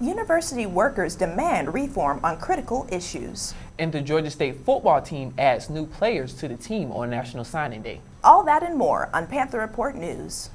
University workers demand reform on critical issues. And the Georgia State football team adds new players to the team on National Signing Day. All that and more on Panther Report News.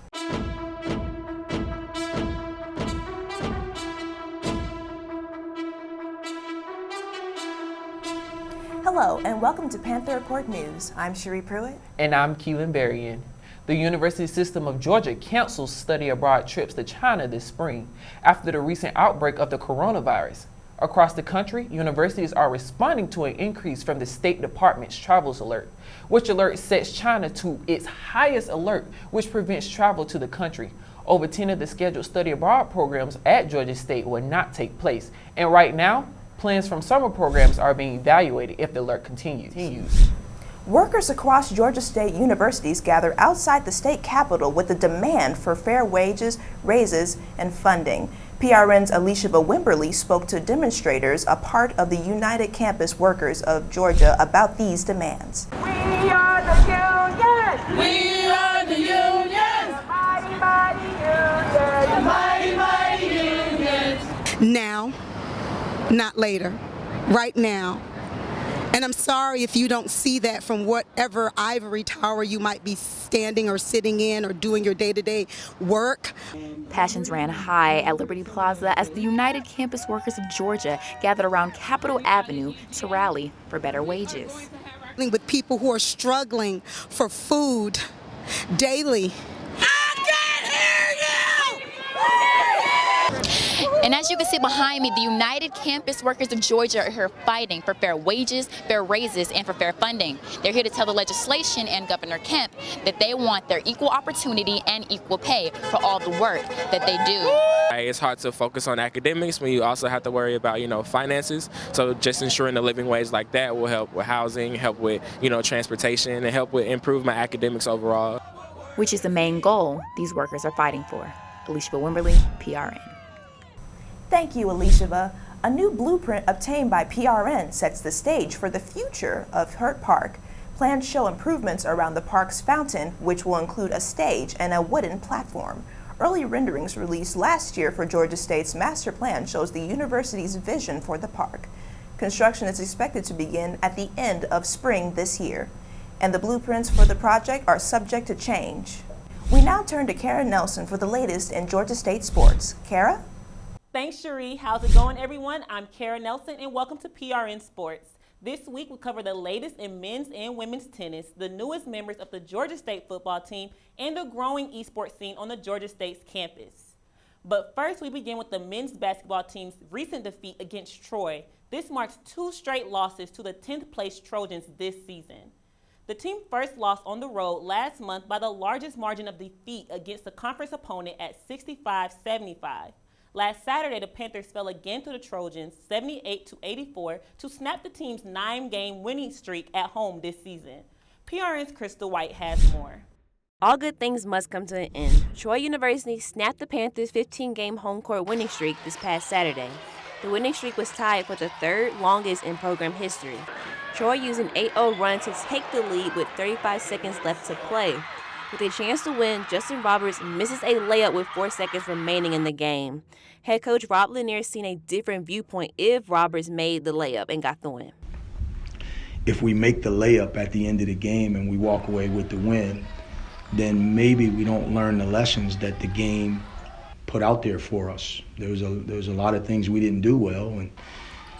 Hello and welcome to Panther Report News. I'm Cherie Pruitt. And I'm Keelan Berrien. The University System of Georgia cancels study abroad trips to China this spring after the recent outbreak of the coronavirus. Across the country, universities are responding to an increase from the State Department's travels alert, which alert sets China to its highest alert, which prevents travel to the country. Over 10 of the scheduled study abroad programs at Georgia State will not take place, and right now, plans from summer programs are being evaluated if the alert continues. Workers across Georgia State universities gather outside the state capitol with a demand for fair wages, raises, and funding. PRN's Alicia Wimberly spoke to demonstrators, a part of the United Campus Workers of Georgia, about these demands. We are the union! We are the union! The mighty, mighty union! The mighty, mighty union! Now, not later, right now. And I'm sorry if you don't see that from whatever ivory tower you might be standing or sitting in or doing your day-to-day work. Passions ran high at Liberty Plaza as the United Campus Workers of Georgia gathered around Capitol Avenue to rally for better wages. With people who are struggling for food daily. And as you can see behind me, the United Campus Workers of Georgia are here fighting for fair wages, fair raises, and for fair funding. They're here to tell the legislation and Governor Kemp that they want their equal opportunity and equal pay for all the work that they do. It's hard to focus on academics when you also have to worry about, finances. So just ensuring a living wage like that will help with housing, help with, transportation, and help with improve my academics overall. Which is the main goal these workers are fighting for. Alicia Wimberly, PRN. Thank you, Alicia. A new blueprint obtained by PRN sets the stage for the future of Hurt Park. Plans show improvements around the park's fountain, which will include a stage and a wooden platform. Early renderings released last year for Georgia State's master plan shows the university's vision for the park. Construction is expected to begin at the end of spring this year, and the blueprints for the project are subject to change. We now turn to Kara Nelson for the latest in Georgia State sports. Kara? Thanks, Cherie. How's it going, everyone? I'm Kara Nelson, and welcome to PRN Sports. This week, we cover the latest in men's and women's tennis, the newest members of the Georgia State football team, and the growing esports scene on the Georgia State's campus. But first, we begin with the men's basketball team's recent defeat against Troy. This marks 2 straight losses to the 10th place Trojans this season. The team first lost on the road last month by the largest margin of defeat against the conference opponent at 65-75. Last Saturday, the Panthers fell again to the Trojans, 78-84, to snap the team's 9-game winning streak at home this season. PRN's Crystal White has more. All good things must come to an end. Troy University snapped the Panthers' 15-game home court winning streak this past Saturday. The winning streak was tied for the 3rd longest in program history. Troy used an 8-0 run to take the lead with 35 seconds left to play. With a chance to win, Justin Roberts misses a layup with 4 seconds remaining in the game. Head coach Rob Lanier seen a different viewpoint if Roberts made the layup and got the win. If we make the layup at the end of the game and we walk away with the win, then maybe we don't learn the lessons that the game put out there for us. There was a lot of things we didn't do well, and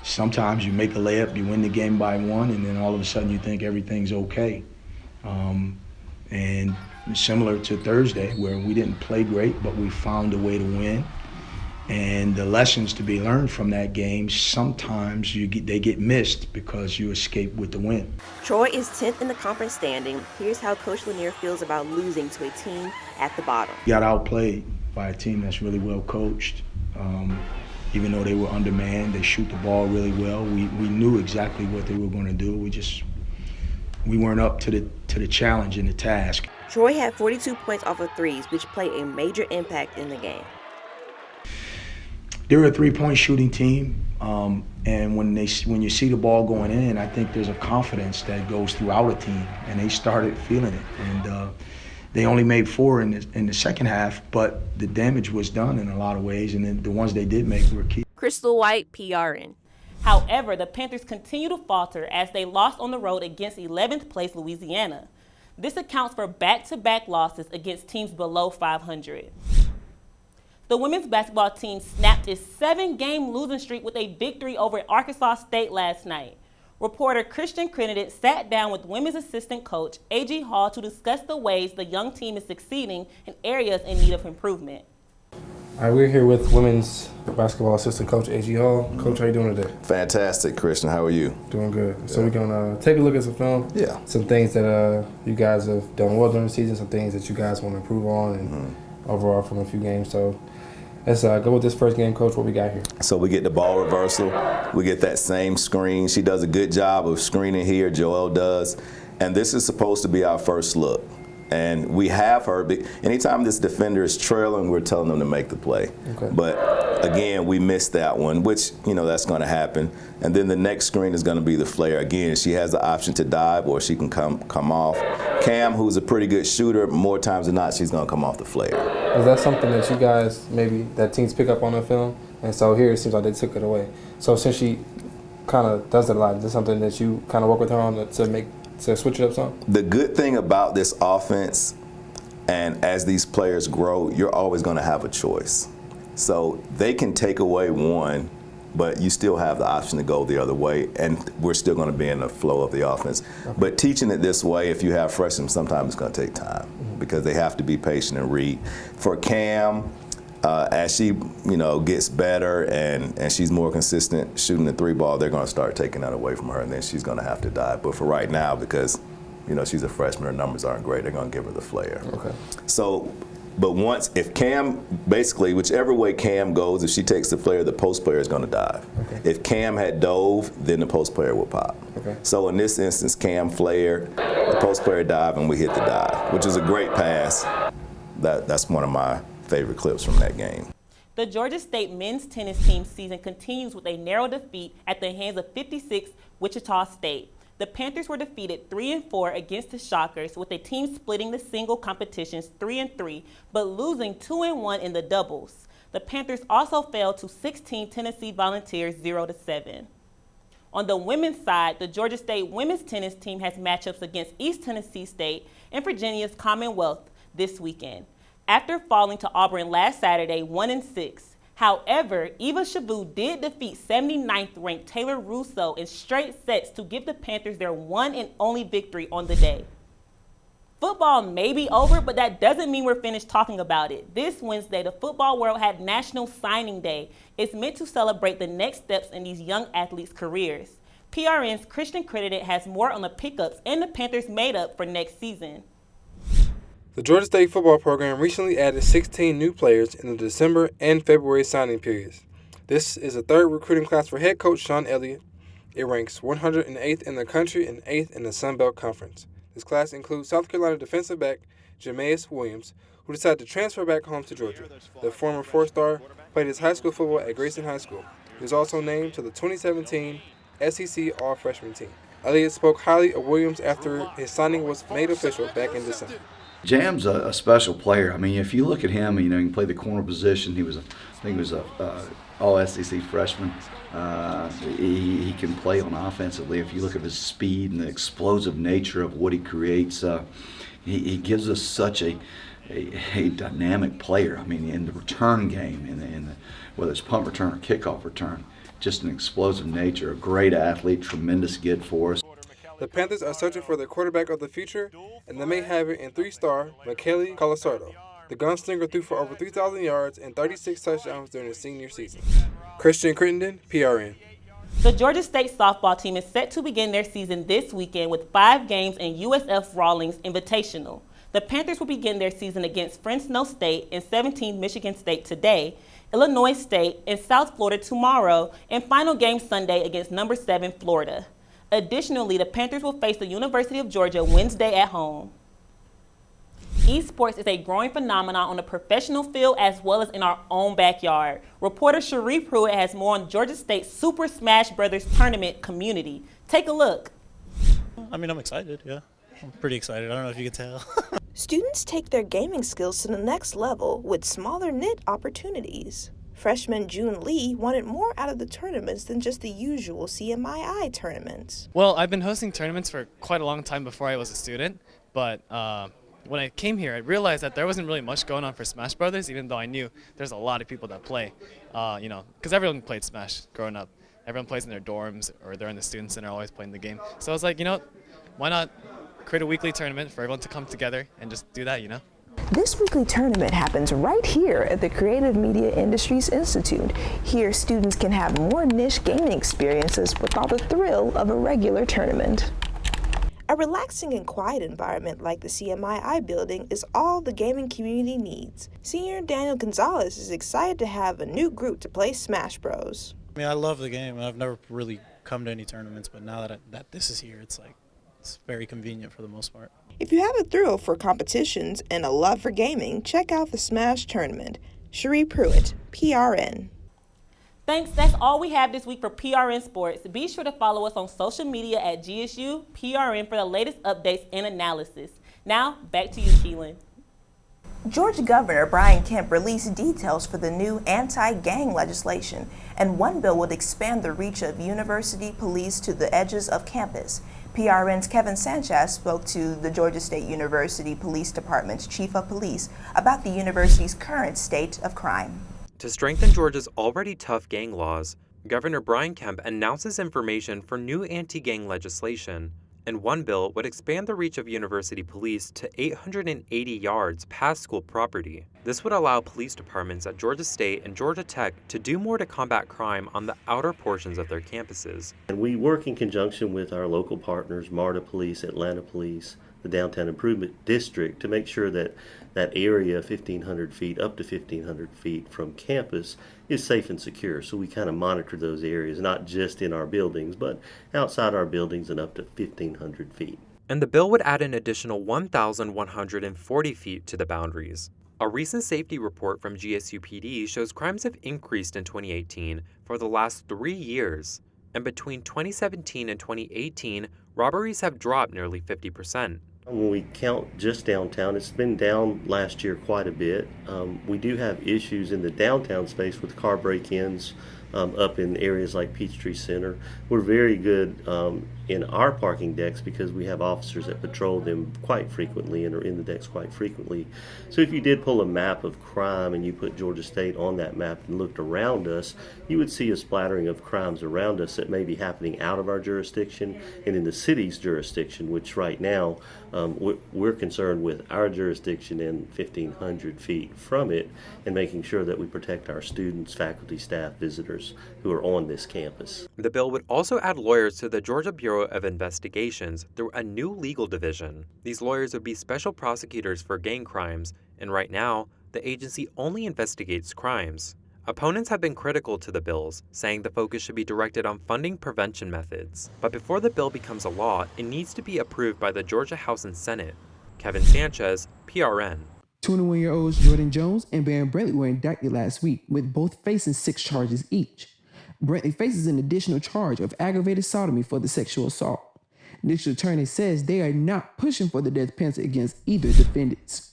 sometimes you make a layup, you win the game by 1, and then all of a sudden you think everything's okay. And similar to Thursday, where we didn't play great, but we found a way to win. And the lessons to be learned from that game, sometimes they get missed because you escape with the win. Troy is 10th in the conference standing. Here's how Coach Lanier feels about losing to a team at the bottom. We got outplayed by a team that's really well coached. Even though they were undermanned, they shoot the ball really well. We knew exactly what they were going to do. We weren't up to the challenge and the task. Troy had 42 points off of threes, which played a major impact in the game. They're a three-point shooting team, and when you see the ball going in, I think there's a confidence that goes throughout a team, and they started feeling it. And they only made 4 in the second half, but the damage was done in a lot of ways, and then the ones they did make were key. Crystal White, PRN. However, the Panthers continue to falter as they lost on the road against 11th place Louisiana. This accounts for back-to-back losses against teams below 500. The women's basketball team snapped its 7-game losing streak with a victory over Arkansas State last night. Reporter Christian Crittenden sat down with women's assistant coach A.G. Hall to discuss the ways the young team is succeeding in areas in need of improvement. All right, we're here with women's basketball assistant coach A.G. Hall. Coach, how you doing today? Fantastic, Christian. How are you? Doing good. So we're going to take a look at some film. Yeah. Some things that you guys have done well during the season, some things that you guys want to improve on, and overall from a few games. So let's go with this first game, Coach. What we got here? So we get the ball reversal. We get that same screen. She does a good job of screening here. Joelle does. And this is supposed to be our first look. And we have her. Anytime this defender is trailing, we're telling them to make the play. Okay. But again, we missed that one, which, that's going to happen. And then the next screen is going to be the flare. Again, she has the option to dive or she can come off. Cam, who's a pretty good shooter, more times than not, she's going to come off the flare. Is that something that you guys, maybe that teams pick up on the film? And so here it seems like they took it away. So since she kind of does it a lot, is this something that you kind of work with her on to switch it up some? The good thing about this offense, and as these players grow, you're always going to have a choice. So they can take away one, but you still have the option to go the other way, and we're still going to be in the flow of the offense. Okay. But teaching it this way, if you have freshmen, sometimes it's going to take time because they have to be patient and read. For Cam, as she gets better and she's more consistent shooting the 3-ball, they're going to start taking that away from her, and then she's going to have to dive. But for right now, because she's a freshman, her numbers aren't great, they're going to give her the flare. Okay. So, but if Cam, basically whichever way Cam goes, if she takes the flare, the post player is going to dive. Okay. If Cam had dove, then the post player will pop. Okay. So in this instance, Cam flared, the post player dive, and we hit the dive, which is a great pass. That's one of my favorite clips from that game. The Georgia State men's tennis team season continues with a narrow defeat at the hands of 56 Wichita State. The Panthers were defeated 3-4 against the Shockers, with the team splitting the single competitions 3-3, but losing 2-1 in the doubles. The Panthers also fell to 16 Tennessee Volunteers 0-7. On the women's side, the Georgia State women's tennis team has matchups against East Tennessee State and Virginia's Commonwealth this weekend, after falling to Auburn last Saturday 1-6. However, Eva Shavu did defeat 79th-ranked Taylor Russo in straight sets to give the Panthers their one and only victory on the day. Football may be over, but that doesn't mean we're finished talking about it. This Wednesday, the football world had National Signing Day. It's meant to celebrate the next steps in these young athletes' careers. PRN's Christian Crittenden has more on the pickups and the Panthers made up for next season. The Georgia State football program recently added 16 new players in the December and February signing periods. This is the third recruiting class for head coach Sean Elliott. It ranks 108th in the country and 8th in the Sun Belt Conference. This class includes South Carolina defensive back Jameis Williams, who decided to transfer back home to Georgia. The former 4-star played his high school football at Grayson High School. He was also named to the 2017 SEC All-Freshman team. Elliott spoke highly of Williams after his signing was made official back in December. Jam's a special player. I mean, if you look at him, he can play the corner position. I think he was a all-SEC freshman. He can play on offensively. If you look at his speed and the explosive nature of what he creates, he gives us such a dynamic player. I mean, in the return game, in the whether it's punt return or kickoff return, just an explosive nature, a great athlete, tremendous get for us. The Panthers are searching for their quarterback of the future, and they may have it in 3-star Michele Colasardo. The gunslinger threw for over 3,000 yards and 36 touchdowns during his senior season. Christian Crittenden, PRN. The Georgia State softball team is set to begin their season this weekend with 5 games in USF Rawlings Invitational. The Panthers will begin their season against Fresno State and 17 Michigan State today, Illinois State and South Florida tomorrow, and final game Sunday against number 7 Florida. Additionally, the Panthers will face the University of Georgia Wednesday at home. Esports is a growing phenomenon on the professional field as well as in our own backyard. Reporter Cherie Pruitt has more on Georgia State's Super Smash Brothers tournament community. Take a look. I mean, I'm excited, yeah. I'm pretty excited. I don't know if you can tell. Students take their gaming skills to the next level with smaller knit opportunities. freshman June Lee wanted more out of the tournaments than just the usual CMII tournaments. Well, I've been hosting tournaments for quite a long time before I was a student, but when I came here, I realized that there wasn't really much going on for Smash Brothers, even though I knew there's a lot of people that play, because everyone played Smash growing up. Everyone plays in their dorms or they're in the student center always playing the game. So I was like, why not create a weekly tournament for everyone to come together and just do that, This weekly tournament happens right here at the Creative Media Industries Institute. Here, students can have more niche gaming experiences without the thrill of a regular tournament. A relaxing and quiet environment like the CMII building is all the gaming community needs. Senior Daniel Gonzalez is excited to have a new group to play Smash Bros. I love the game. I've never really come to any tournaments, but now that this is here, it's very convenient for the most part. If you have a thrill for competitions and a love for gaming, check out the Smash Tournament. Cherie Pruitt, PRN. Thanks, that's all we have this week for PRN Sports. Be sure to follow us on social media at GSU PRN for the latest updates and analysis. Now, back to you, Keelan. Georgia Governor Brian Kemp released details for the new anti-gang legislation, and one bill would expand the reach of university police to the edges of campus. PRN's Kevin Sanchez spoke to the Georgia State University Police Department's Chief of Police about the university's current state of crime. To strengthen Georgia's already tough gang laws, Governor Brian Kemp announces information for new anti-gang legislation, and one bill would expand the reach of university police to 880 yards past school property. This would allow police departments at Georgia State and Georgia Tech to do more to combat crime on the outer portions of their campuses. And we work in conjunction with our local partners, MARTA Police, Atlanta Police, the Downtown Improvement District, to make sure that that area 1,500 feet up to 1,500 feet from campus is safe and secure. So we kind of monitor those areas, not just in our buildings, but outside our buildings and up to 1,500 feet. And the bill would add an additional 1,140 feet to the boundaries. A recent safety report from GSU PD shows crimes have increased in 2018 for the last 3 years. And between 2017 and 2018, robberies have dropped nearly 50%. When we count just downtown, it's been down last year quite a bit. We do have issues in the downtown space with car break-ins up in areas like Peachtree Center. We're very good in our parking decks because we have officers that patrol them quite frequently and are in the decks quite frequently. So if you did pull a map of crime and you put Georgia State on that map and looked around us, you would see a splattering of crimes around us that may be happening out of our jurisdiction and in the city's jurisdiction, which right now we're concerned with our jurisdiction and 1,500 feet from it and making sure that we protect our students, faculty, staff, visitors who are on this campus. The bill would also add lawyers to the Georgia Bureau of Investigations through a new legal division. These lawyers would be special prosecutors for gang crimes, and right now, the agency only investigates crimes. Opponents have been critical to the bills, saying the focus should be directed on funding prevention methods. But before the bill becomes a law, it needs to be approved by the Georgia House and Senate. Kevin Sanchez, PRN. 21-year-olds Jordan Jones and Baron Brentley were indicted last week, with both facing 6 charges each. Brentley faces an additional charge of aggravated sodomy for the sexual assault. District Attorney says they are not pushing for the death penalty against either defendants.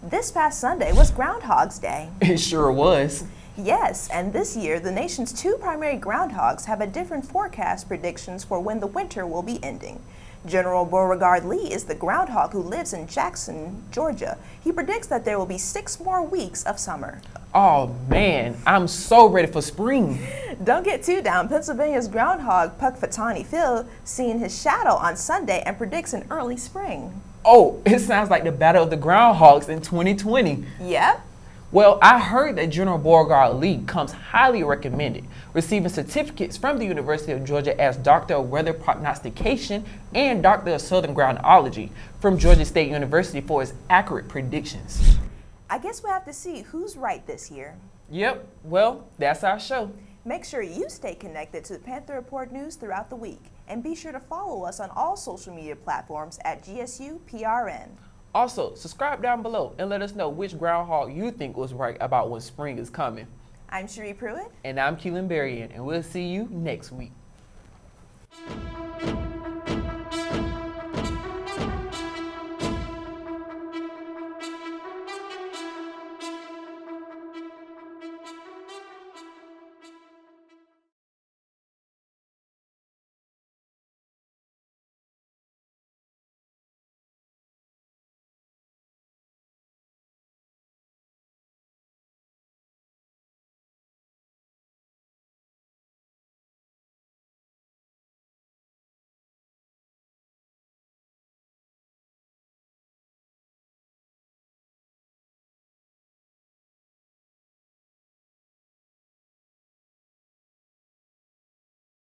This past Sunday was Groundhog's Day. It sure was. Yes, and this year, the nation's 2 primary groundhogs have a different forecast predictions for when the winter will be ending. General Beauregard Lee is the groundhog who lives in Jackson, Georgia. He predicts that there will be 6 more weeks of summer. Oh man, I'm so ready for spring. Don't get too down. Pennsylvania's groundhog, Puck Fatani Phil, seen his shadow on Sunday and predicts an early spring. Oh, it sounds like the Battle of the Groundhogs in 2020. Yep. Well, I heard that General Beauregard Lee comes highly recommended, receiving certificates from the University of Georgia as Doctor of Weather Prognostication and Doctor of Southern Groundology from Georgia State University for his accurate predictions. I guess we'll have to see who's right this year. Yep, well, that's our show. Make sure you stay connected to the Panther Report news throughout the week, and be sure to follow us on all social media platforms at GSU PRN. Also, subscribe down below and let us know which groundhog you think was right about when spring is coming. I'm Cherie Pruitt. And I'm Keelan Berrien, and we'll see you next week.